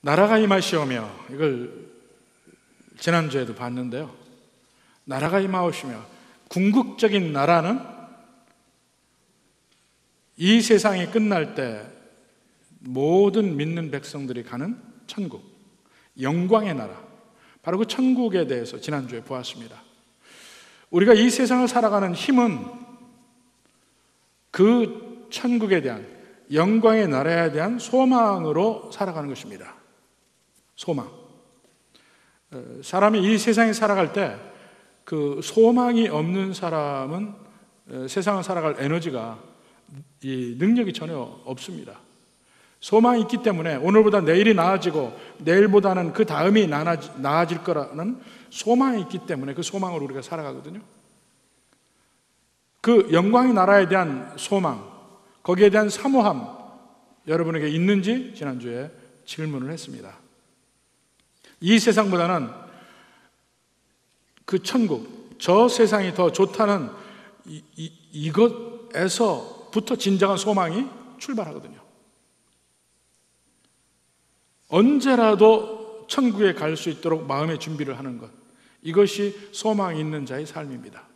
나라가 임하시오며, 이걸 지난주에도 봤는데요. 나라가 임하시며, 궁극적인 나라는 이 세상이 끝날 때 모든 믿는 백성들이 가는 천국, 영광의 나라, 바로 그 천국에 대해서 지난주에 보았습니다. 우리가 이 세상을 살아가는 힘은 그 천국에 대한, 영광의 나라에 대한 소망으로 살아가는 것입니다. 소망. 사람이 이 세상에 살아갈 때 그 소망이 없는 사람은 세상을 살아갈 에너지가, 이 능력이 전혀 없습니다. 소망이 있기 때문에 오늘보다 내일이 나아지고 내일보다는 그 다음이 나아질 거라는 소망이 있기 때문에 그 소망으로 우리가 살아가거든요. 그 영광의 나라에 대한 소망, 거기에 대한 사모함, 여러분에게 있는지 지난주에 질문을 했습니다. 이 세상보다는 그 천국, 저 세상이 더 좋다는 이것에서부터 진정한 소망이 출발하거든요. 언제라도 천국에 갈 수 있도록 마음의 준비를 하는 것, 이것이 소망이 있는 자의 삶입니다.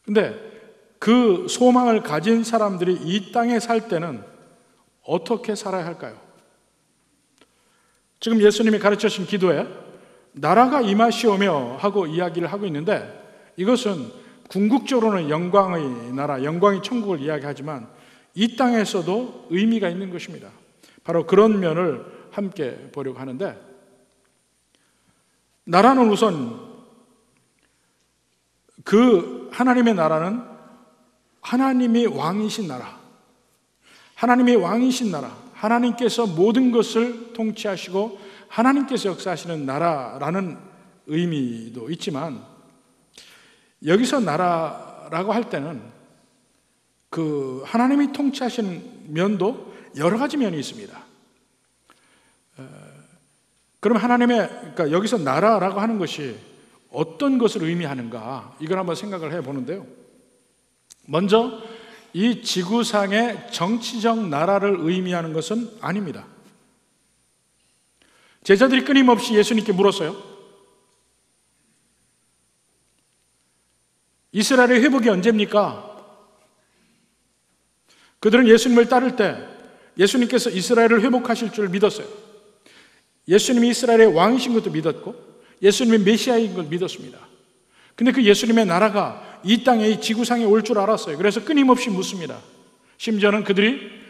근데 그 소망을 가진 사람들이 이 땅에 살 때는 어떻게 살아야 할까요? 지금 예수님이 가르쳐 주신 기도에 나라가 임하시오며 하고 이야기를 하고 있는데, 이것은 궁극적으로는 영광의 나라, 영광의 천국을 이야기하지만 이 땅에서도 의미가 있는 것입니다. 바로 그런 면을 함께 보려고 하는데, 나라는 우선 그 하나님의 나라는 하나님이 왕이신 나라, 하나님이 왕이신 나라, 하나님께서 모든 것을 통치하시고 하나님께서 역사하시는 나라라는 의미도 있지만, 여기서 나라라고 할 때는 그 하나님이 통치하시는 면도 여러 가지 면이 있습니다. 그럼 그러니까 여기서 나라라고 하는 것이 어떤 것을 의미하는가, 이걸 한번 생각을 해보는데요. 먼저 이 지구상의 정치적 나라를 의미하는 것은 아닙니다. 제자들이 끊임없이 예수님께 물었어요. 이스라엘의 회복이 언제입니까? 그들은 예수님을 따를 때 예수님께서 이스라엘을 회복하실 줄 믿었어요. 예수님이 이스라엘의 왕이신 것도 믿었고 예수님이 메시아인 걸 믿었습니다. 근데 그 예수님의 나라가 이 땅에, 이 지구상에 올 줄 알았어요. 그래서 끊임없이 묻습니다. 심지어는 그들이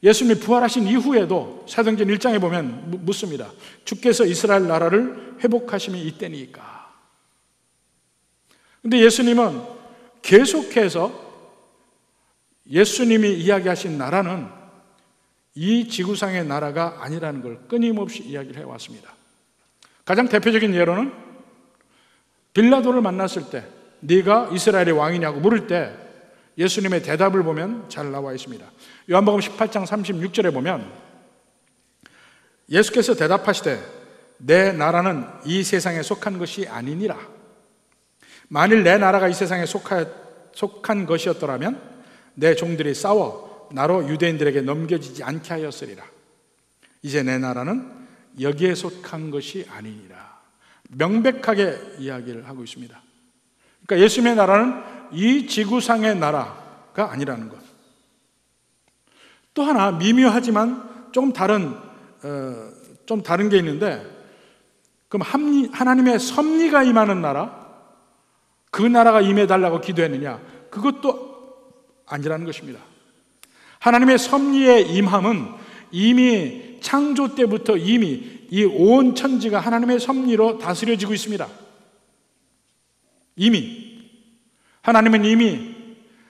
예수님이 부활하신 이후에도 사도행전 1장에 보면 묻습니다. 주께서 이스라엘 나라를 회복하심이 이때니까. 근데 예수님은 계속해서 예수님이 이야기하신 나라는 이 지구상의 나라가 아니라는 걸 끊임없이 이야기를 해왔습니다. 가장 대표적인 예로는 빌라도를 만났을 때 네가 이스라엘의 왕이냐고 물을 때 예수님의 대답을 보면 잘 나와 있습니다. 요한복음 18장 36절에 보면 예수께서 대답하시되 내 나라는 이 세상에 속한 것이 아니니라. 만일 내 나라가 이 세상에 속한 것이었더라면 내 종들이 싸워 나로 유대인들에게 넘겨지지 않게 하였으리라. 이제 내 나라는 여기에 속한 것이 아니니라. 명백하게 이야기를 하고 있습니다. 그러니까 예수님의 나라는 이 지구상의 나라가 아니라는 것. 또 하나 미묘하지만 좀 다른 게 있는데, 그럼 하나님의 섭리가 임하는 나라, 그 나라가 임해달라고 기도했느냐? 그것도 아니라는 것입니다. 하나님의 섭리의 임함은 이미 창조 때부터 이미 이 온 천지가 하나님의 섭리로 다스려지고 있습니다. 하나님은 이미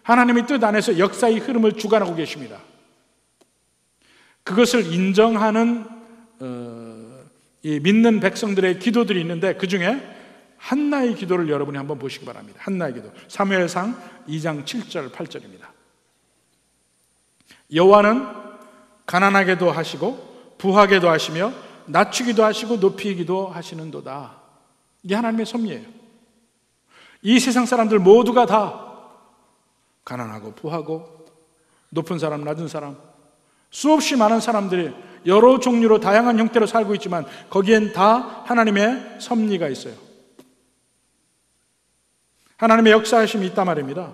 하나님의 뜻 안에서 역사의 흐름을 주관하고 계십니다. 그것을 인정하는 이 믿는 백성들의 기도들이 있는데, 그 중에 한나의 기도를 여러분이 한번 보시기 바랍니다. 한나의 기도, 사무엘상 2장 7절 8절입니다. 여호와는 가난하게도 하시고 부하게도 하시며 낮추기도 하시고 높이기도 하시는도다. 이게 하나님의 섭리예요. 이 세상 사람들 모두가 다 가난하고 부하고 높은 사람 낮은 사람, 수없이 많은 사람들이 여러 종류로 다양한 형태로 살고 있지만 거기엔 다 하나님의 섭리가 있어요. 하나님의 역사하심이 있단 말입니다.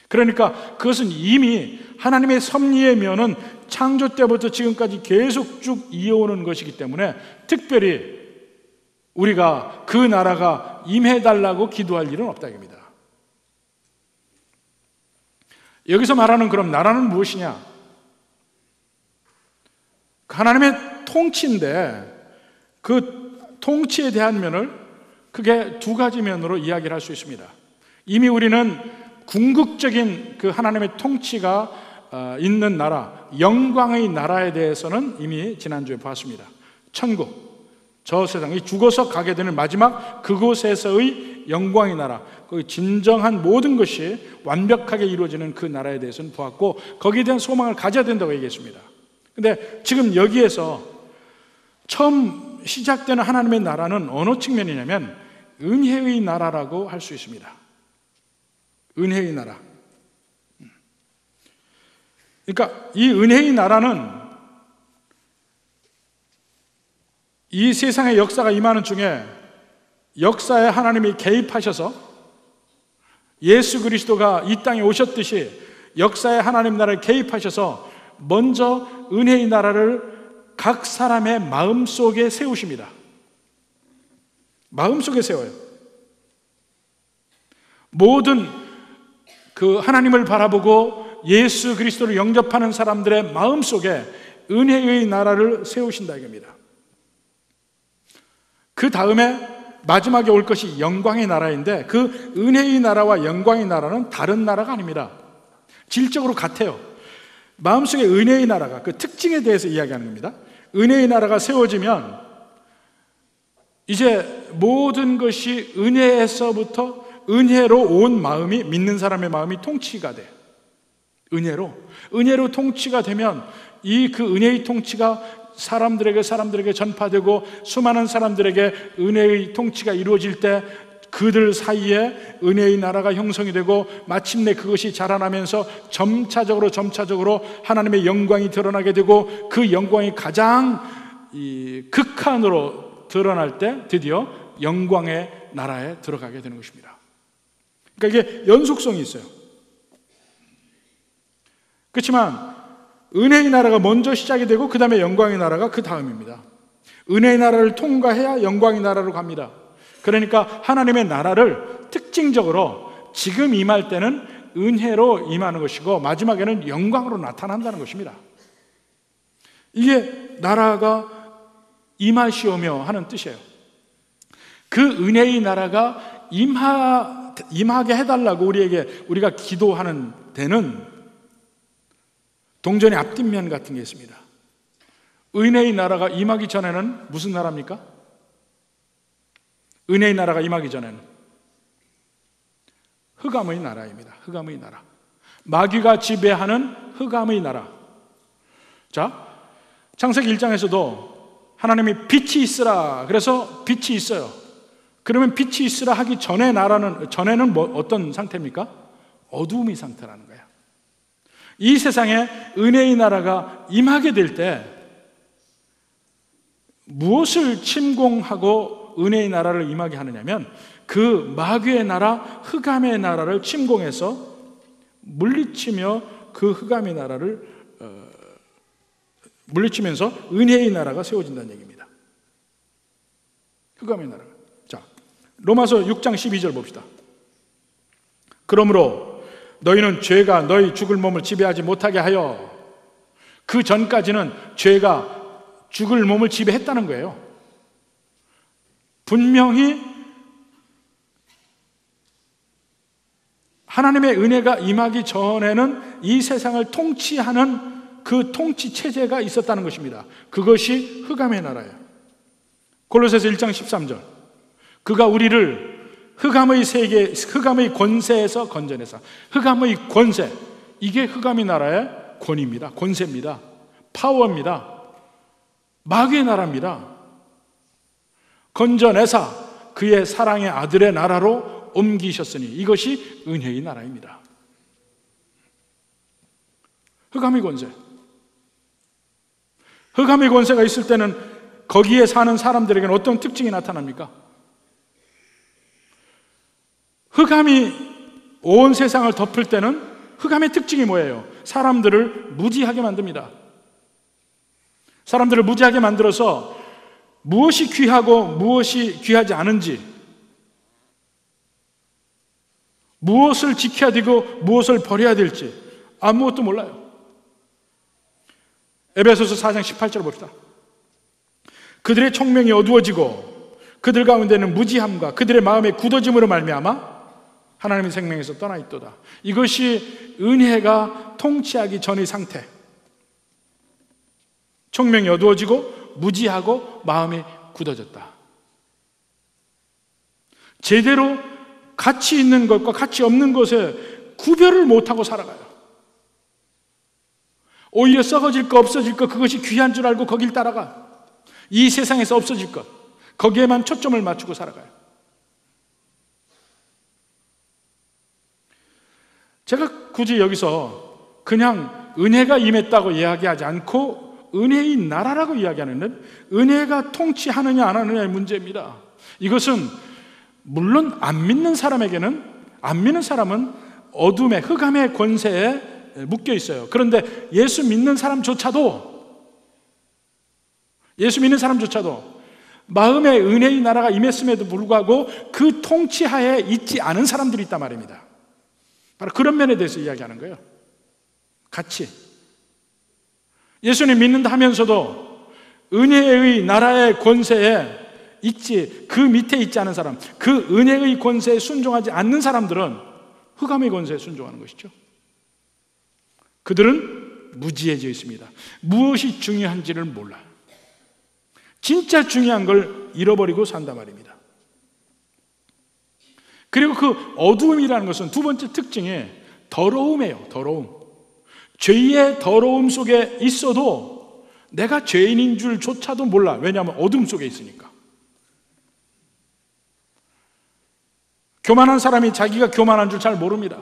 그러니까 그것은 이미 하나님의 섭리의 면은 창조 때부터 지금까지 계속 쭉 이어오는 것이기 때문에 특별히 우리가 그 나라가 임해달라고 기도할 일은 없다 입니다. 여기서 말하는 그럼 나라는 무엇이냐? 하나님의 통치인데 그 통치에 대한 면을 크게 두 가지 면으로 이야기를 할 수 있습니다. 이미 우리는 궁극적인 그 하나님의 통치가 있는 나라, 영광의 나라에 대해서는 이미 지난주에 봤습니다. 천국, 저 세상이 죽어서 가게 되는 마지막 그곳에서의 영광의 나라, 그 진정한 모든 것이 완벽하게 이루어지는 그 나라에 대해서는 보았고 거기에 대한 소망을 가져야 된다고 얘기했습니다. 근데 지금 여기에서 처음 시작되는 하나님의 나라는 어느 측면이냐면 은혜의 나라라고 할 수 있습니다. 은혜의 나라. 그러니까 이 은혜의 나라는 이 세상의 역사가 임하는 중에 역사에 하나님이 개입하셔서 예수 그리스도가 이 땅에 오셨듯이 역사에 하나님 나라에 개입하셔서 먼저 은혜의 나라를 각 사람의 마음속에 세우십니다. 마음속에 세워요. 모든 그 하나님을 바라보고 예수 그리스도를 영접하는 사람들의 마음속에 은혜의 나라를 세우신다 이겁니다. 그 다음에 마지막에 올 것이 영광의 나라인데 그 은혜의 나라와 영광의 나라는 다른 나라가 아닙니다. 질적으로 같아요. 마음속에 은혜의 나라가 그 특징에 대해서 이야기하는 겁니다. 은혜의 나라가 세워지면 이제 모든 것이 은혜에서부터 은혜로 온 마음이, 믿는 사람의 마음이 통치가 돼요. 은혜로 통치가 되면 이 그 은혜의 통치가 사람들에게 전파되고 수많은 사람들에게 은혜의 통치가 이루어질 때 그들 사이에 은혜의 나라가 형성이 되고 마침내 그것이 자라나면서 점차적으로 하나님의 영광이 드러나게 되고 그 영광이 가장 극한으로 드러날 때 드디어 영광의 나라에 들어가게 되는 것입니다. 그러니까 이게 연속성이 있어요. 그렇지만 은혜의 나라가 먼저 시작이 되고 그 다음에 영광의 나라가 그 다음입니다. 은혜의 나라를 통과해야 영광의 나라로 갑니다. 그러니까 하나님의 나라를 특징적으로 지금 임할 때는 은혜로 임하는 것이고 마지막에는 영광으로 나타난다는 것입니다. 이게 나라가 임하시오며 하는 뜻이에요. 그 은혜의 나라가 임하게 해달라고 우리가 기도하는 데는 동전의 앞뒷면 같은 게 있습니다. 은혜의 나라가 임하기 전에는 무슨 나라입니까? 은혜의 나라가 임하기 전에는 흑암의 나라입니다. 흑암의 나라. 마귀가 지배하는 흑암의 나라. 자, 창세기 1장에서도 하나님이 빛이 있으라. 그래서 빛이 있어요. 그러면 빛이 있으라 하기 전에 전에는 어떤 상태입니까? 어두움의 상태라는 거예요. 이 세상에 은혜의 나라가 임하게 될 때 무엇을 침공하고 은혜의 나라를 임하게 하느냐면 그 마귀의 나라, 흑암의 나라를 침공해서 물리치며 그 흑암의 나라를 물리치면서 은혜의 나라가 세워진다는 얘기입니다. 흑암의 나라. 자, 로마서 6장 12절 봅시다. 그러므로 너희는 죄가 너희 죽을 몸을 지배하지 못하게 하여, 그 전까지는 죄가 죽을 몸을 지배했다는 거예요. 분명히 하나님의 은혜가 임하기 전에는 이 세상을 통치하는 그 통치 체제가 있었다는 것입니다. 그것이 흑암의 나라예요. 골로새서 1장 13절. 그가 우리를 흑암의 세계, 흑암의 권세에서 건져내사. 흑암의 권세, 이게 흑암의 나라의 권위입니다. 권세입니다. 파워입니다. 마귀의 나라입니다. 건져내사 그의 사랑의 아들의 나라로 옮기셨으니 이것이 은혜의 나라입니다. 흑암의 권세. 흑암의 권세가 있을 때는 거기에 사는 사람들에게는 어떤 특징이 나타납니까? 흑암이 온 세상을 덮을 때는 흑암의 특징이 뭐예요? 사람들을 무지하게 만듭니다. 사람들을 무지하게 만들어서 무엇이 귀하고 무엇이 귀하지 않은지, 무엇을 지켜야 되고 무엇을 버려야 될지 아무것도 몰라요. 에베소서 4장 18절 봅시다. 그들의 총명이 어두워지고 그들 가운데는 무지함과 그들의 마음의 굳어짐으로 말미암아 하나님의 생명에서 떠나 있도다. 이것이 은혜가 통치하기 전의 상태. 총명이 어두워지고 무지하고 마음이 굳어졌다. 제대로 가치 있는 것과 가치 없는 것에 구별을 못하고 살아가요. 오히려 썩어질 거 없어질 거 그것이 귀한 줄 알고 거길 따라가. 이 세상에서 없어질 것 거기에만 초점을 맞추고 살아가요. 제가 굳이 여기서 그냥 은혜가 임했다고 이야기하지 않고 은혜의 나라라고 이야기하는 은혜가 통치하느냐 안 하느냐의 문제입니다. 이것은 물론 안 믿는 사람에게는, 안 믿는 사람은 어둠의 흑암의 권세에 묶여 있어요. 그런데 예수 믿는 사람조차도 마음의 은혜의 나라가 임했음에도 불구하고 그 통치하에 있지 않은 사람들이 있단 말입니다. 바로 그런 면에 대해서 이야기하는 거예요. 같이 예수님 믿는다 하면서도 은혜의 나라의 권세에 있지, 그 밑에 있지 않은 사람, 그 은혜의 권세에 순종하지 않는 사람들은 흑암의 권세에 순종하는 것이죠. 그들은 무지해져 있습니다. 무엇이 중요한지를 몰라요. 진짜 중요한 걸 잃어버리고 산단 말입니다. 그리고 그 어두움이라는 것은 두 번째 특징이 더러움이에요. 더러움. 죄의 더러움 속에 있어도 내가 죄인인 줄조차도 몰라. 왜냐하면 어둠 속에 있으니까. 교만한 사람이 자기가 교만한 줄 잘 모릅니다.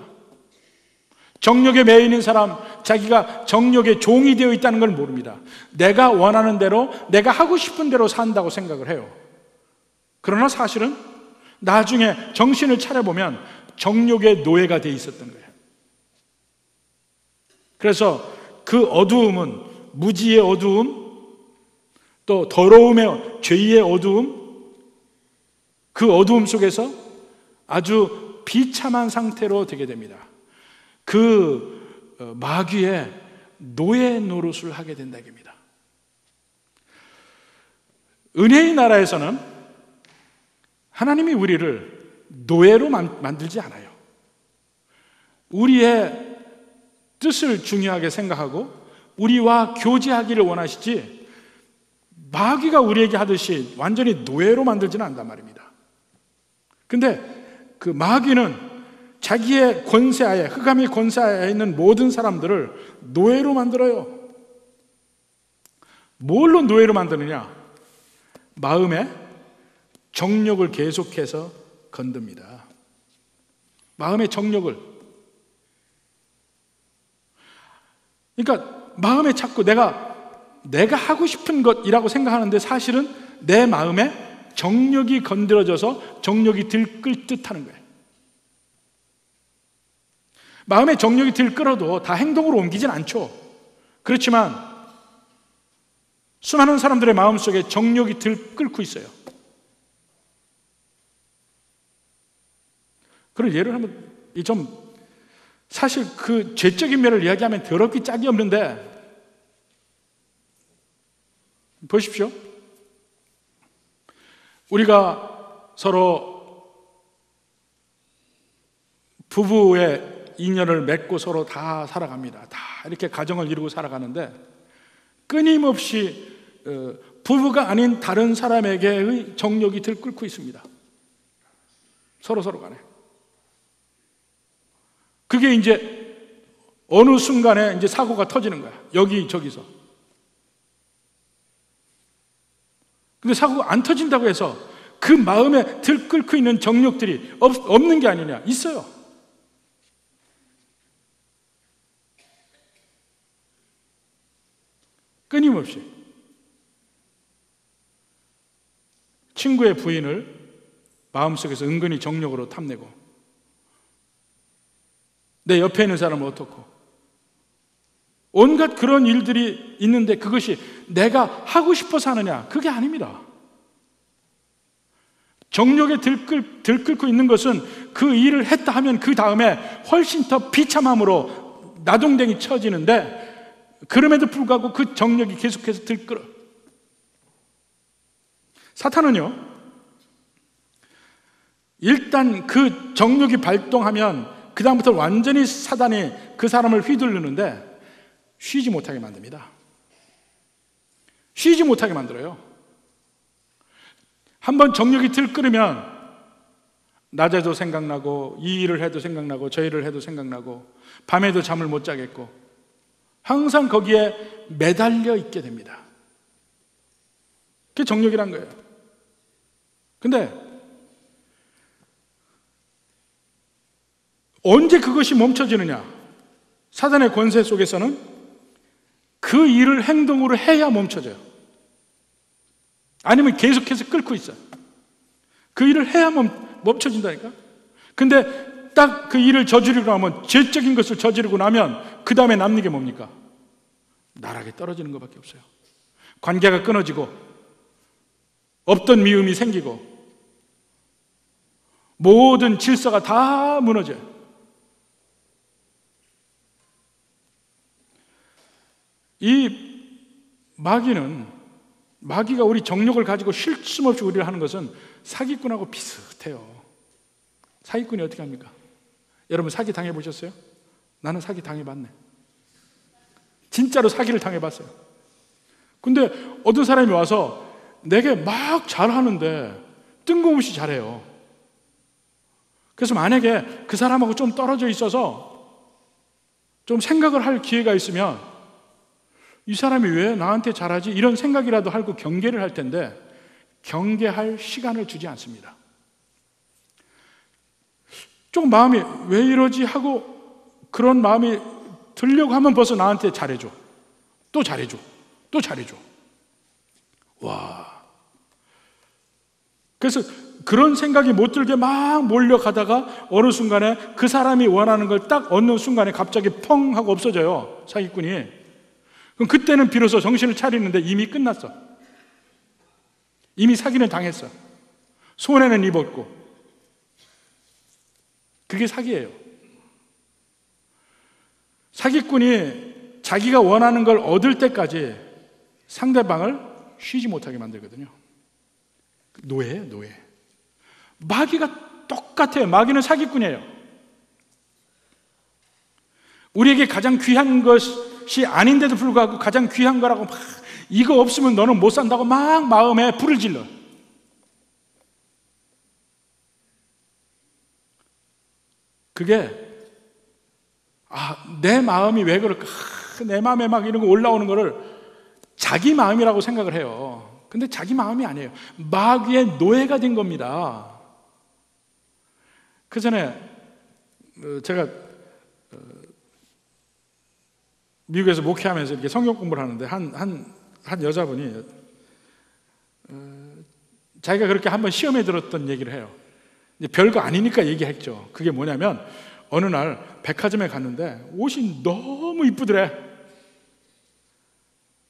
정욕에 매여 있는 사람, 자기가 정욕의 종이 되어 있다는 걸 모릅니다. 내가 원하는 대로, 내가 하고 싶은 대로 산다고 생각을 해요. 그러나 사실은 나중에 정신을 차려보면 정욕의 노예가 되어 있었던 거예요. 그래서 그 어두움은 무지의 어두움, 또 더러움의 죄의 어두움, 그 어두움 속에서 아주 비참한 상태로 되게 됩니다. 그 마귀의 노예 노릇을 하게 된다 입니다. 은혜의 나라에서는 하나님이 우리를 노예로 만들지 않아요. 우리의 뜻을 중요하게 생각하고 우리와 교제하기를 원하시지 마귀가 우리에게 하듯이 완전히 노예로 만들지는 않단 말입니다. 근데 그 마귀는 자기의 권세하에, 흑암의 권세하에 있는 모든 사람들을 노예로 만들어요. 뭘로 노예로 만드느냐? 마음의 정욕을 계속해서 건듭니다. 마음의 정욕을. 그러니까 마음에 자꾸 내가 하고 싶은 것이라고 생각하는데 사실은 내 마음에 정욕이 건드려져서 정욕이 들끓 듯 하는 거예요. 마음의 정욕이 들끓어도 다 행동으로 옮기진 않죠. 그렇지만 수많은 사람들의 마음속에 정욕이 들끓고 있어요. 그런 예를 한번 좀 사실 그 죄적인 면을 이야기하면 더럽기 짝이 없는데 보십시오. 우리가 서로 부부의 인연을 맺고 서로 다 살아갑니다. 다 이렇게 가정을 이루고 살아가는데 끊임없이 부부가 아닌 다른 사람에게의 정욕이 들끓고 있습니다. 서로 간에. 그게 이제 어느 순간에 이제 사고가 터지는 거야. 여기저기서. 근데 사고가 안 터진다고 해서 그 마음에 들끓고 있는 정욕들이 없는 게 아니냐? 있어요. 끊임없이. 친구의 부인을 마음속에서 은근히 정욕으로 탐내고, 내 옆에 있는 사람은 어떻고, 온갖 그런 일들이 있는데 그것이 내가 하고 싶어서 하느냐? 그게 아닙니다. 정욕에 들끓고 있는 것은 그 일을 했다 하면 그 다음에 훨씬 더 비참함으로 나동댕이 쳐지는데, 그럼에도 불구하고 그 정욕이 계속해서 들끓어. 사탄은요, 일단 그 정욕이 발동하면 그 다음부터 완전히 사단이 그 사람을 휘두르는데 쉬지 못하게 만듭니다. 쉬지 못하게 만들어요. 한번 정욕이 들끓으면 낮에도 생각나고, 이 일을 해도 생각나고, 저 일을 해도 생각나고, 밤에도 잠을 못 자겠고, 항상 거기에 매달려 있게 됩니다. 그게 정욕이란 거예요. 근데 언제 그것이 멈춰지느냐? 사단의 권세 속에서는 그 일을 행동으로 해야 멈춰져요. 아니면 계속해서 끌고 있어요. 그 일을 해야 멈춰진다니까. 근데 딱 그 일을 저지르고 나면, 죄적인 것을 저지르고 나면 그 다음에 남는 게 뭡니까? 나락에 떨어지는 것밖에 없어요. 관계가 끊어지고, 없던 미움이 생기고, 모든 질서가 다 무너져요. 이 마귀가 우리 정욕을 가지고 쉴 틈 없이 우리를 하는 것은 사기꾼하고 비슷해요. 사기꾼이 어떻게 합니까? 여러분 사기 당해보셨어요? 나는 사기 당해봤네. 진짜로 사기를 당해봤어요. 근데 어떤 사람이 와서 내게 막 잘하는데 뜬금없이 잘해요. 그래서 만약에 그 사람하고 좀 떨어져 있어서 좀 생각을 할 기회가 있으면, 이 사람이 왜 나한테 잘하지? 이런 생각이라도 하고 경계를 할 텐데, 경계할 시간을 주지 않습니다. 좀 마음이 왜 이러지 하고 그런 마음이 들려고 하면 벌써 나한테 잘해줘. 또 잘해줘. 또 잘해줘. 와. 그래서 그런 생각이 못 들게 막 몰려가다가 어느 순간에 그 사람이 원하는 걸 딱 얻는 순간에 갑자기 펑 하고 없어져요, 사기꾼이. 그럼 그때는 비로소 정신을 차리는데 이미 끝났어. 이미 사기는 당했어. 손해는 입었고. 그게 사기예요. 사기꾼이 자기가 원하는 걸 얻을 때까지 상대방을 쉬지 못하게 만들거든요. 노예예요, 노예. 마귀가 똑같아요. 마귀는 사기꾼이에요. 우리에게 가장 귀한 것이 아닌데도 불구하고 가장 귀한 거라고 막, 이거 없으면 너는 못 산다고 막 마음에 불을 질러. 그게 내 마음이 왜 그럴까? 내 마음에 막 이런 거 올라오는 거를 자기 마음이라고 생각을 해요. 근데 자기 마음이 아니에요. 마귀의 노예가 된 겁니다. 그 전에 제가 미국에서 목회하면서 이렇게 성경 공부를 하는데 한 여자분이 자기가 그렇게 한번 시험에 들었던 얘기를 해요. 별거 아니니까 얘기했죠. 그게 뭐냐면 어느 날 백화점에 갔는데 옷이 너무 이쁘더래.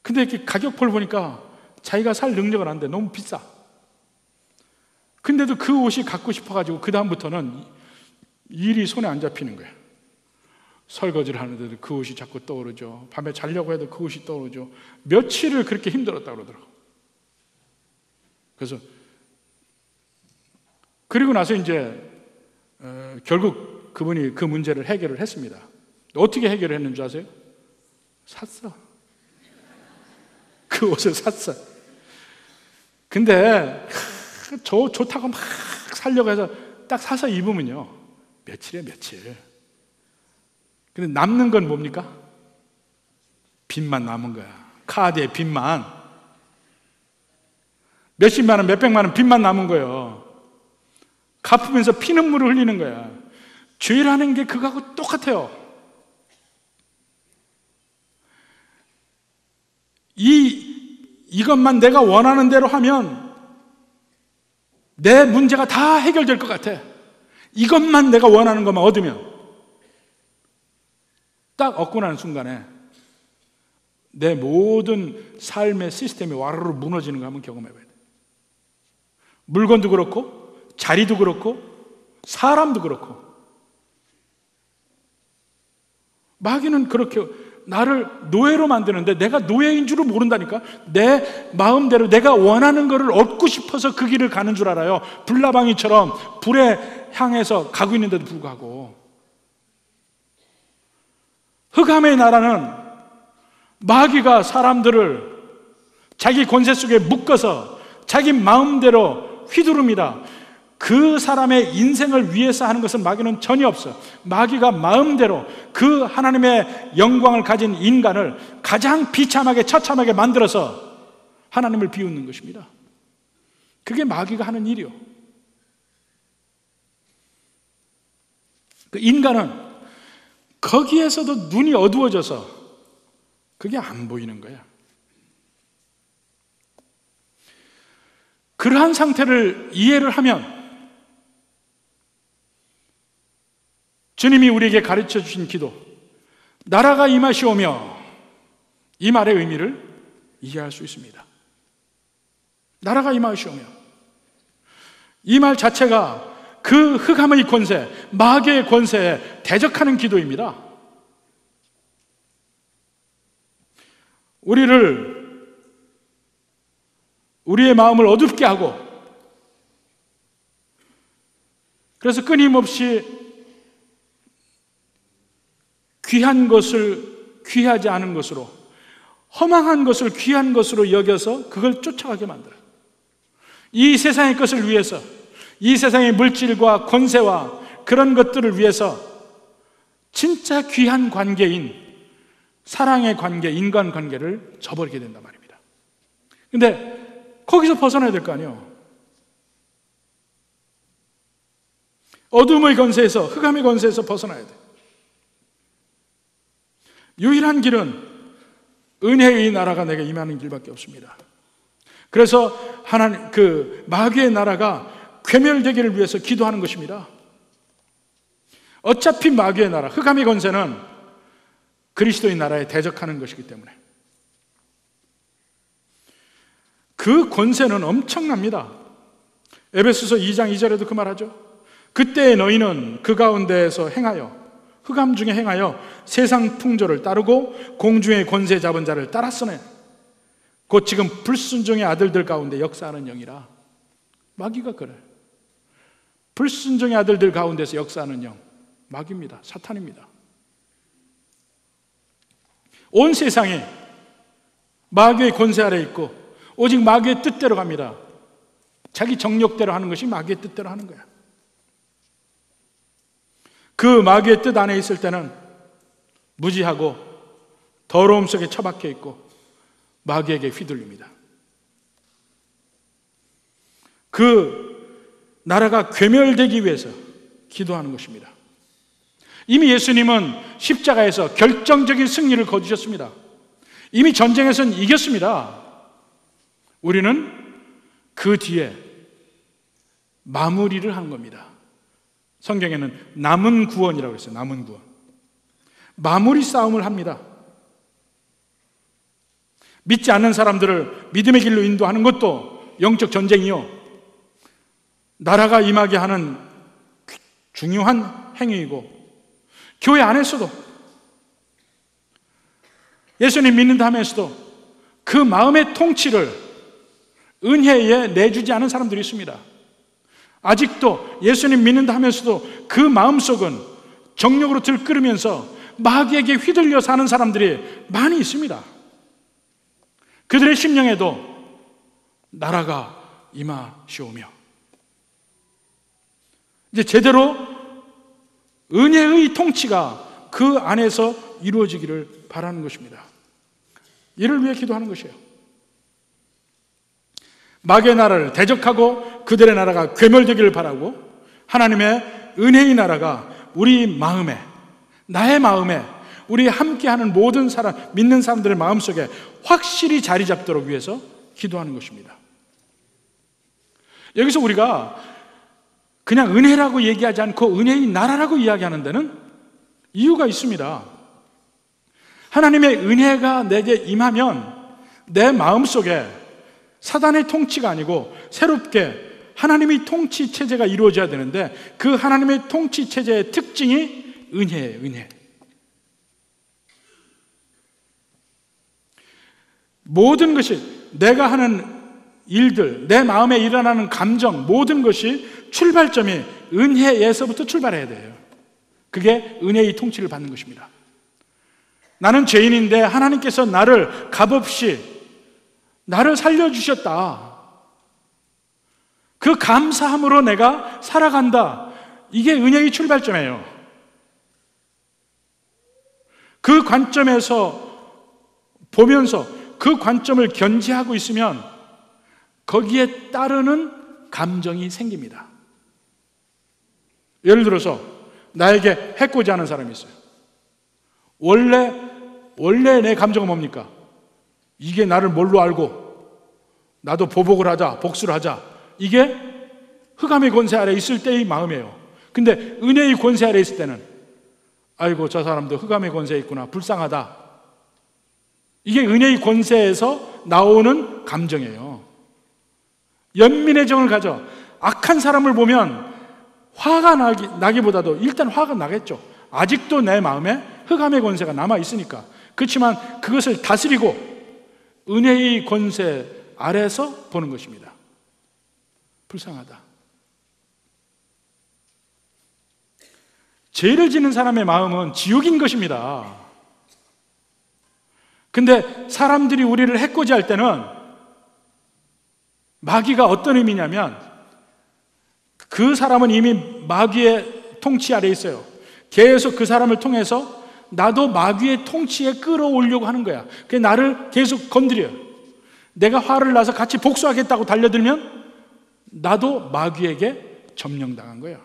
근데 이렇게 가격표를 보니까 자기가 살 능력은 안 돼. 너무 비싸. 근데도 그 옷이 갖고 싶어가지고 그 다음부터는 일이 손에 안 잡히는 거야. 설거지를 하는데도 그 옷이 자꾸 떠오르죠. 밤에 자려고 해도 그 옷이 떠오르죠. 며칠을 그렇게 힘들었다고 그러더라고. 그래서 그리고 나서 이제 결국 그분이 그 문제를 해결을 했습니다. 어떻게 해결을 했는지 아세요? 샀어. 그 옷을 샀어. 근데 좋다고 막 살려고 해서 딱 사서 입으면요, 며칠이에요, 며칠. 근데 남는 건 뭡니까? 빚만 남은 거야. 카드에 빚만. 몇십만 원, 몇백만 원 빚만 남은 거예요. 갚으면서 피눈물을 흘리는 거야. 죄라는 게 그거하고 똑같아요. 이것만 내가 원하는 대로 하면 내 문제가 다 해결될 것 같아. 이것만 내가 원하는 것만 얻으면, 딱 얻고 나는 순간에 내 모든 삶의 시스템이 와르르 무너지는 거 한번 경험해 봐야 돼. 물건도 그렇고 자리도 그렇고 사람도 그렇고. 마귀는 그렇게 나를 노예로 만드는데 내가 노예인 줄을 모른다니까. 내 마음대로 내가 원하는 것을 얻고 싶어서 그 길을 가는 줄 알아요. 불나방이처럼 불에 향해서 가고 있는데도 불구하고. 흑암의 나라는 마귀가 사람들을 자기 권세 속에 묶어서 자기 마음대로 휘두릅니다. 그 사람의 인생을 위해서 하는 것은 마귀는 전혀 없어. 마귀가 마음대로 그 하나님의 영광을 가진 인간을 가장 비참하게 처참하게 만들어서 하나님을 비웃는 것입니다. 그게 마귀가 하는 일이요. 그 인간은 거기에서도 눈이 어두워져서 그게 안 보이는 거야. 그러한 상태를 이해를 하면 주님이 우리에게 가르쳐 주신 기도, 나라가 임하시오며, 이 말의 의미를 이해할 수 있습니다. 나라가 임하시오며, 이 말 자체가 그 흑암의 권세, 마귀의 권세에 대적하는 기도입니다. 우리의 마음을 어둡게 하고, 그래서 끊임없이 귀한 것을 귀하지 않은 것으로, 허망한 것을 귀한 것으로 여겨서 그걸 쫓아가게 만들어요. 이 세상의 것을 위해서, 이 세상의 물질과 권세와 그런 것들을 위해서 진짜 귀한 관계인 사랑의 관계, 인간관계를 저버리게 된단 말입니다. 근데 거기서 벗어나야 될 거 아니에요. 어둠의 권세에서, 흑암의 권세에서 벗어나야 돼. 유일한 길은 은혜의 나라가 내게 임하는 길밖에 없습니다. 그래서 하나님, 그 마귀의 나라가 괴멸되기를 위해서 기도하는 것입니다. 어차피 마귀의 나라, 흑암의 권세는 그리스도의 나라에 대적하는 것이기 때문에 그 권세는 엄청납니다. 에베소서 2장 2절에도 그 말하죠. 그때 너희는 그 가운데에서 행하여, 흑암 중에 행하여 세상 풍조를 따르고 공중의 권세 잡은 자를 따랐으네. 곧 지금 불순종의 아들들 가운데 역사하는 영이라. 마귀가 그래. 불순종의 아들들 가운데서 역사하는 영, 마귀입니다. 사탄입니다. 온 세상이 마귀의 권세 아래 있고 오직 마귀의 뜻대로 갑니다. 자기 정욕대로 하는 것이 마귀의 뜻대로 하는 거야. 그 마귀의 뜻 안에 있을 때는 무지하고 더러움 속에 처박혀 있고 마귀에게 휘둘립니다. 그 나라가 괴멸되기 위해서 기도하는 것입니다. 이미 예수님은 십자가에서 결정적인 승리를 거두셨습니다. 이미 전쟁에서는 이겼습니다. 우리는 그 뒤에 마무리를 하는 겁니다. 성경에는 남은 구원이라고 했어요. 남은 구원. 마무리 싸움을 합니다. 믿지 않는 사람들을 믿음의 길로 인도하는 것도 영적 전쟁이요, 나라가 임하게 하는 중요한 행위이고, 교회 안에서도 예수님 믿는다 하면서도 그 마음의 통치를 은혜에 내주지 않은 사람들이 있습니다. 아직도 예수님 믿는다 하면서도 그 마음속은 정욕으로 들끓으면서 마귀에게 휘둘려 사는 사람들이 많이 있습니다. 그들의 심령에도 나라가 임하시오며, 이제 제대로 은혜의 통치가 그 안에서 이루어지기를 바라는 것입니다. 이를 위해 기도하는 것이에요. 마귀의 나라를 대적하고 그들의 나라가 괴멸되기를 바라고, 하나님의 은혜의 나라가 우리 마음에, 나의 마음에, 우리 함께하는 모든 사람, 믿는 사람들의 마음속에 확실히 자리 잡도록 위해서 기도하는 것입니다. 여기서 우리가 그냥 은혜라고 얘기하지 않고 은혜의 나라라고 이야기하는 데는 이유가 있습니다. 하나님의 은혜가 내게 임하면 내 마음속에 사단의 통치가 아니고 새롭게 하나님의 통치 체제가 이루어져야 되는데, 그 하나님의 통치 체제의 특징이 은혜예요. 은혜. 모든 것이, 내가 하는 일들, 내 마음에 일어나는 감정, 모든 것이 출발점이 은혜에서부터 출발해야 돼요. 그게 은혜의 통치를 받는 것입니다. 나는 죄인인데 하나님께서 나를 값없이 나를 살려주셨다. 그 감사함으로 내가 살아간다. 이게 은혜의 출발점이에요. 그 관점에서 보면서 그 관점을 견지하고 있으면 거기에 따르는 감정이 생깁니다. 예를 들어서 나에게 해코지 하는 사람이 있어요. 원래 내 감정은 뭡니까? 이게 나를 뭘로 알고 나도 보복을 하자, 복수를 하자. 이게 흑암의 권세 아래 있을 때의 마음이에요. 근데 은혜의 권세 아래 있을 때는 아이고 저 사람도 흑암의 권세에 있구나, 불쌍하다. 이게 은혜의 권세에서 나오는 감정이에요. 연민의 정을 가져 악한 사람을 보면 화가 나기보다도 일단 화가 나겠죠. 아직도 내 마음에 흑암의 권세가 남아있으니까. 그렇지만 그것을 다스리고 은혜의 권세 아래서 보는 것입니다. 불쌍하다. 죄를 지는 사람의 마음은 지옥인 것입니다. 근데 사람들이 우리를 해코지할 때는 마귀가 어떤 의미냐면, 그 사람은 이미 마귀의 통치 아래에 있어요. 계속 그 사람을 통해서 나도 마귀의 통치에 끌어오려고 하는 거야. 그게 나를 계속 건드려요. 내가 화를 나서 같이 복수하겠다고 달려들면 나도 마귀에게 점령당한 거야.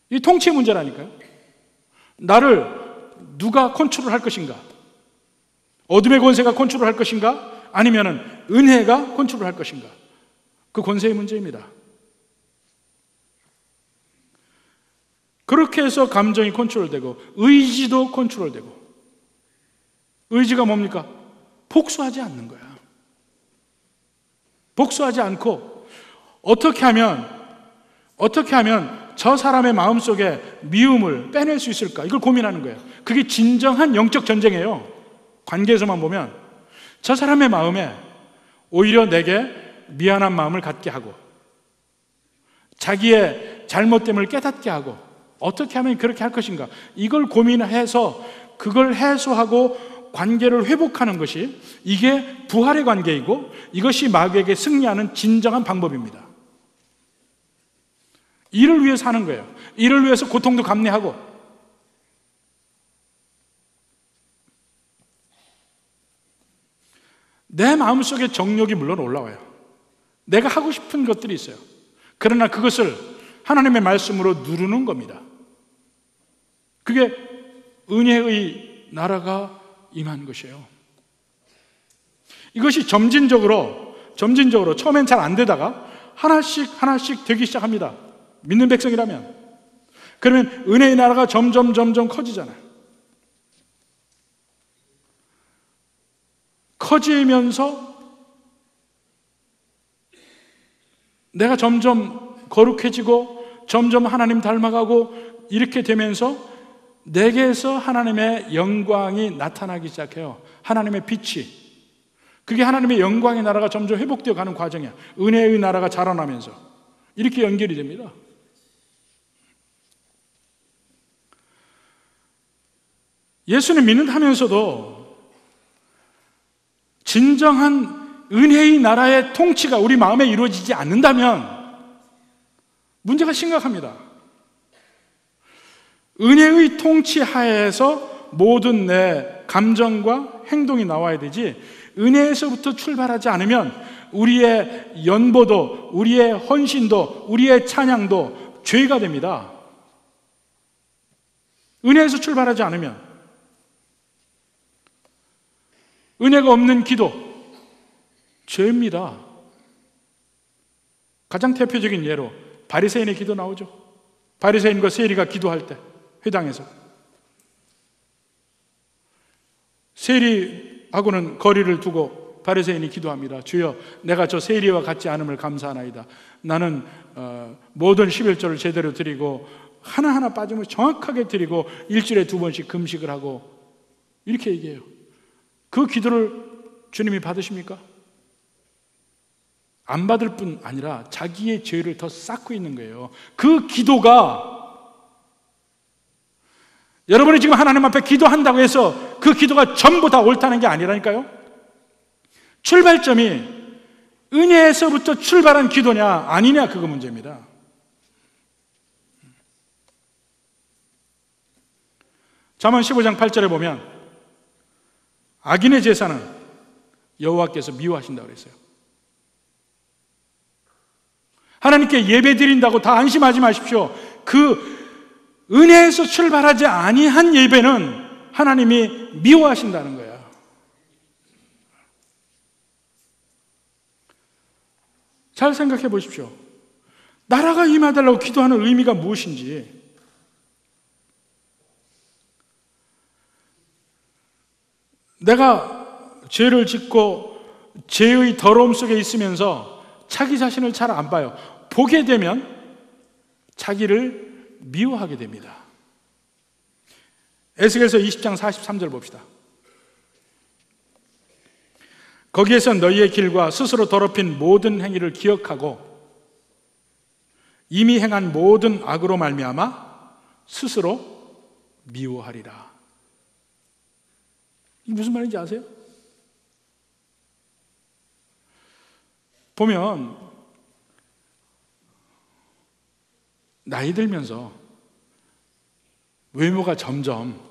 이 통치의 문제라니까요. 나를 누가 컨트롤할 것인가? 어둠의 권세가 컨트롤할 것인가? 아니면은 은혜가 컨트롤할 것인가? 그 권세의 문제입니다. 그렇게 해서 감정이 컨트롤되고 의지도 컨트롤되고. 의지가 뭡니까? 복수하지 않는 거야. 복수하지 않고 어떻게 하면 저 사람의 마음속에 미움을 빼낼 수 있을까? 이걸 고민하는 거예요. 그게 진정한 영적 전쟁이에요. 관계에서만 보면 저 사람의 마음에 오히려 내게 미안한 마음을 갖게 하고 자기의 잘못됨을 깨닫게 하고 어떻게 하면 그렇게 할 것인가? 이걸 고민해서 그걸 해소하고 관계를 회복하는 것이, 이게 부활의 관계이고 이것이 마귀에게 승리하는 진정한 방법입니다. 이를 위해 사는 거예요. 이를 위해서 고통도 감내하고. 내 마음속에 정욕이 물론 올라와요. 내가 하고 싶은 것들이 있어요. 그러나 그것을 하나님의 말씀으로 누르는 겁니다. 그게 은혜의 나라가 임한 것이에요. 이것이 점진적으로 처음엔 잘 안 되다가 하나씩 되기 시작합니다. 믿는 백성이라면. 그러면 은혜의 나라가 점점 커지잖아요. 커지면서 내가 점점 거룩해지고 점점 하나님 닮아가고 이렇게 되면서 내게서 하나님의 영광이 나타나기 시작해요. 하나님의 빛이. 그게 하나님의 영광의 나라가 점점 회복되어 가는 과정이야. 은혜의 나라가 자라나면서 이렇게 연결이 됩니다. 예수를 믿는다면서도 진정한 은혜의 나라의 통치가 우리 마음에 이루어지지 않는다면 문제가 심각합니다. 은혜의 통치 하에서 모든 내 감정과 행동이 나와야 되지, 은혜에서부터 출발하지 않으면 우리의 연보도, 우리의 헌신도, 우리의 찬양도 죄가 됩니다. 은혜에서 출발하지 않으면, 은혜가 없는 기도 죄입니다. 가장 대표적인 예로 바리새인의 기도 나오죠. 바리새인과 세리가 기도할 때 회당에서 세리하고는 거리를 두고 바리새인이 기도합니다. 주여, 내가 저 세리와 같지 않음을 감사하나이다. 나는 모든 11조를 제대로 드리고 하나하나 빠짐없이 정확하게 드리고 일주일에 2번씩 금식을 하고, 이렇게 얘기해요. 그 기도를 주님이 받으십니까? 안 받을 뿐 아니라 자기의 죄를 더 쌓고 있는 거예요. 그 기도가, 여러분이 지금 하나님 앞에 기도한다고 해서 그 기도가 전부 다 옳다는 게 아니라니까요. 출발점이 은혜에서부터 출발한 기도냐 아니냐, 그거 문제입니다. 잠언 15장 8절에 보면 악인의 제사는 여호와께서 미워하신다고 그랬어요. 하나님께 예배 드린다고 다 안심하지 마십시오. 그 은혜에서 출발하지 아니한 예배는 하나님이 미워하신다는 거예요. 잘 생각해 보십시오. 나라가 임하달라고 기도하는 의미가 무엇인지. 내가 죄를 짓고 죄의 더러움 속에 있으면서 자기 자신을 잘 안 봐요. 보게 되면 자기를 미워하게 됩니다. 에스겔서 20장 43절 봅시다. 거기에서 너희의 길과 스스로 더럽힌 모든 행위를 기억하고 이미 행한 모든 악으로 말미암아 스스로 미워하리라. 이게 무슨 말인지 아세요? 보면 나이 들면서 외모가 점점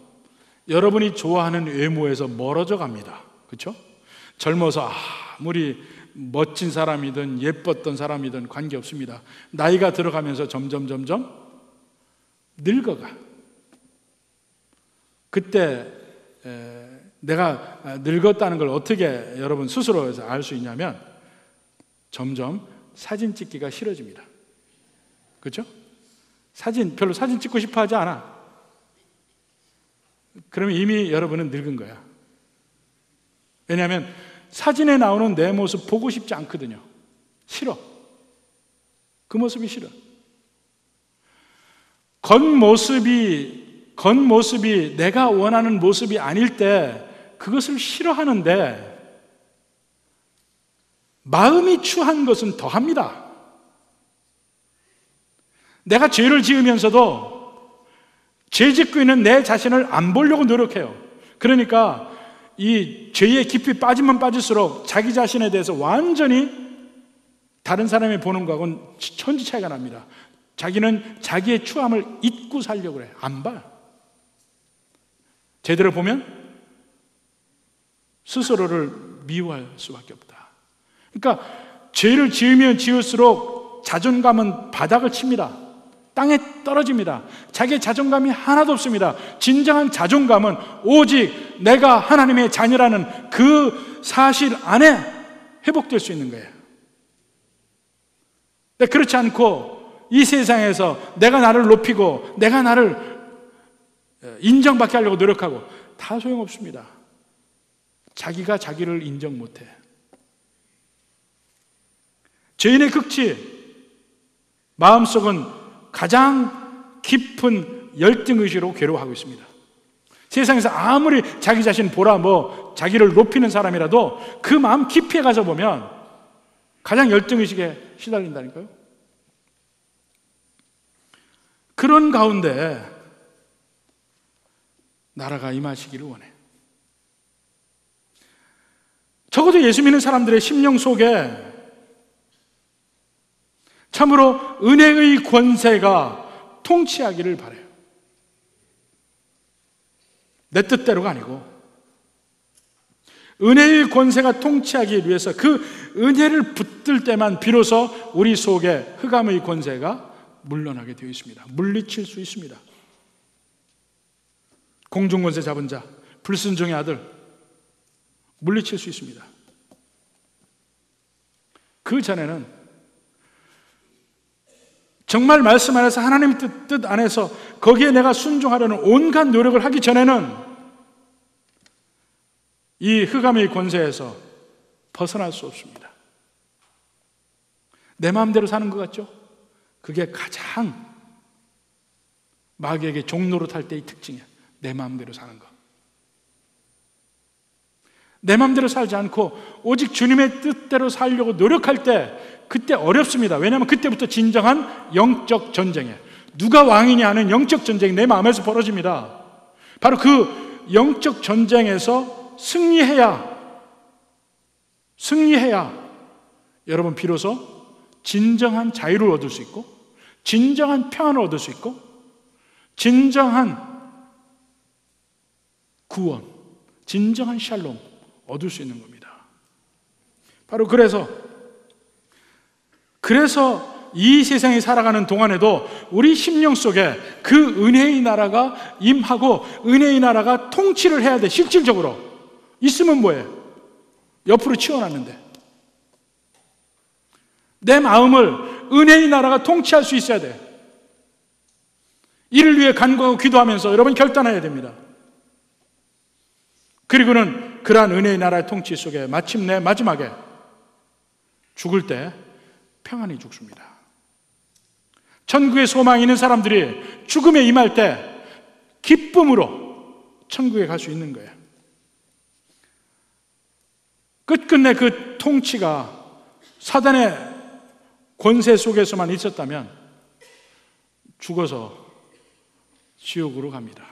여러분이 좋아하는 외모에서 멀어져 갑니다. 그렇죠? 젊어서 아무리 멋진 사람이든 예뻤던 사람이든 관계없습니다. 나이가 들어가면서 점점 늙어가. 그때 내가 늙었다는 걸 어떻게 여러분 스스로 알 수 있냐면 점점 사진 찍기가 싫어집니다. 그렇죠? 별로 사진 찍고 싶어 하지 않아. 그러면 이미 여러분은 늙은 거야. 왜냐하면 사진에 나오는 내 모습 보고 싶지 않거든요. 싫어. 그 모습이 싫어. 겉모습이 내가 원하는 모습이 아닐 때 그것을 싫어하는데, 마음이 추한 것은 더합니다. 내가 죄를 지으면서도 죄 짓고 있는 내 자신을 안 보려고 노력해요. 그러니까 이 죄에 깊이 빠지면 빠질수록 자기 자신에 대해서 완전히 다른 사람이 보는 거하고는 천지 차이가 납니다. 자기는 자기의 추함을 잊고 살려고 그래. 안 봐. 제대로 보면 스스로를 미워할 수밖에 없다. 그러니까 죄를 지으면 지을수록 자존감은 바닥을 칩니다. 땅에 떨어집니다. 자기의 자존감이 하나도 없습니다. 진정한 자존감은 오직 내가 하나님의 자녀라는 그 사실 안에 회복될 수 있는 거예요. 그렇지 않고 이 세상에서 내가 나를 높이고 내가 나를 인정받게 하려고 노력하고 다 소용없습니다. 자기가 자기를 인정 못해. 죄인의 극치, 마음속은 가장 깊은 열등의식으로 괴로워하고 있습니다. 세상에서 아무리 자기 자신 보라 자기를 높이는 사람이라도 그 마음 깊이에 가서 보면 가장 열등의식에 시달린다니까요. 그런 가운데 나라가 임하시기를 원해. 적어도 예수 믿는 사람들의 심령 속에 참으로 은혜의 권세가 통치하기를 바라요. 내 뜻대로가 아니고 은혜의 권세가 통치하기 위해서 그 은혜를 붙들 때만 비로소 우리 속에 흑암의 권세가 물러나게 되어 있습니다. 물리칠 수 있습니다. 공중권세 잡은 자, 불순종의 아들 물리칠 수 있습니다. 그 전에는 정말 말씀 안에서 하나님 뜻 안에서 거기에 내가 순종하려는 온갖 노력을 하기 전에는 이 흑암의 권세에서 벗어날 수 없습니다. 내 마음대로 사는 것 같죠? 그게 가장 마귀에게 종로로 탈 때의 특징이야. 내 마음대로 사는 거. 내 마음대로 살지 않고 오직 주님의 뜻대로 살려고 노력할 때 그때 어렵습니다. 왜냐하면 그때부터 진정한 영적 전쟁이에요. 누가 왕이냐 하는 영적 전쟁이 내 마음에서 벌어집니다. 바로 그 영적 전쟁에서 승리해야 여러분 비로소 진정한 자유를 얻을 수 있고 진정한 평안을 얻을 수 있고 진정한 구원, 진정한 샬롬 얻을 수 있는 겁니다. 바로 그래서 이 세상에 살아가는 동안에도 우리 심령 속에 그 은혜의 나라가 임하고 은혜의 나라가 통치를 해야 돼. 실질적으로 있으면 뭐해? 옆으로 치워놨는데 내 마음을 은혜의 나라가 통치할 수 있어야 돼. 이를 위해 간구하고 기도하면서 여러분 결단해야 됩니다. 그리고는 그러한 은혜의 나라의 통치 속에 마침내 마지막에 죽을 때 평안히 죽습니다. 천국에 소망이 있는 사람들이 죽음에 임할 때 기쁨으로 천국에 갈 수 있는 거예요. 끝끝내 그 통치가 사단의 권세 속에서만 있었다면 죽어서 지옥으로 갑니다.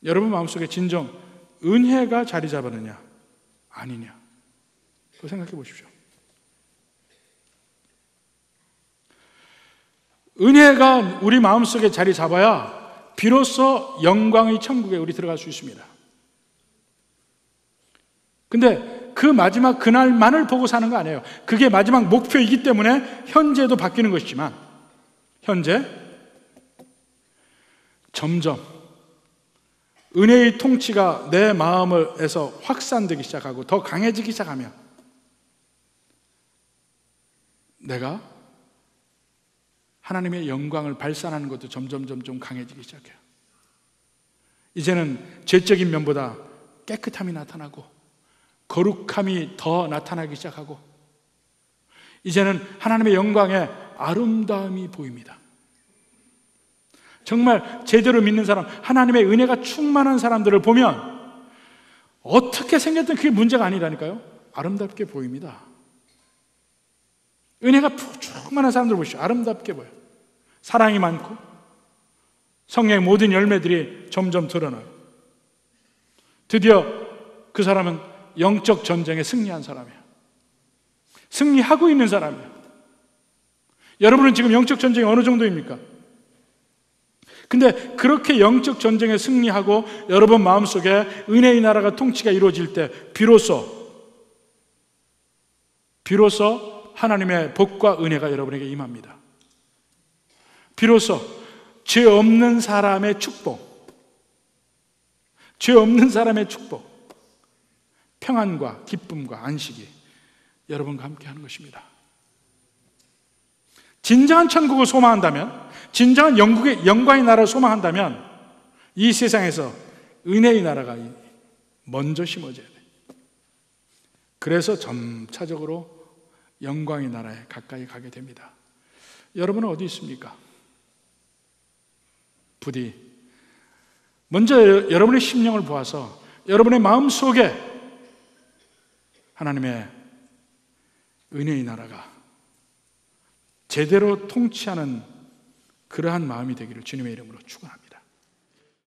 여러분 마음속에 진정 은혜가 자리 잡았느냐 아니냐 그거 생각해 보십시오. 은혜가 우리 마음속에 자리 잡아야 비로소 영광의 천국에 우리 들어갈 수 있습니다. 근데 그 마지막 그날만을 보고 사는 거 아니에요. 그게 마지막 목표이기 때문에 현재도 바뀌는 것이지만 현재 점점 은혜의 통치가 내 마음에서 확산되기 시작하고 더 강해지기 시작하면 내가 하나님의 영광을 발산하는 것도 점점 강해지기 시작해요. 이제는 죄적인 면보다 깨끗함이 나타나고 거룩함이 더 나타나기 시작하고 이제는 하나님의 영광의 아름다움이 보입니다. 정말 제대로 믿는 사람, 하나님의 은혜가 충만한 사람들을 보면 어떻게 생겼든 그게 문제가 아니라니까요. 아름답게 보입니다. 은혜가 충만한 사람들 보시죠. 아름답게 보여요. 사랑이 많고 성령의 모든 열매들이 점점 드러나요. 드디어 그 사람은 영적 전쟁에 승리한 사람이에요. 승리하고 있는 사람이에요. 여러분은 지금 영적 전쟁이 어느 정도입니까? 근데 그렇게 영적 전쟁에 승리하고 여러분 마음속에 은혜의 나라가 통치가 이루어질 때 비로소 하나님의 복과 은혜가 여러분에게 임합니다. 비로소 죄 없는 사람의 축복, 평안과 기쁨과 안식이 여러분과 함께 하는 것입니다. 진정한 천국을 소망한다면, 진정한 영광의 나라를 소망한다면 이 세상에서 은혜의 나라가 먼저 심어져야 돼. 그래서 점차적으로 영광의 나라에 가까이 가게 됩니다. 여러분은 어디 있습니까? 부디 먼저 여러분의 심령을 보아서 여러분의 마음 속에 하나님의 은혜의 나라가 제대로 통치하는 그러한 마음이 되기를 주님의 이름으로 축원합니다.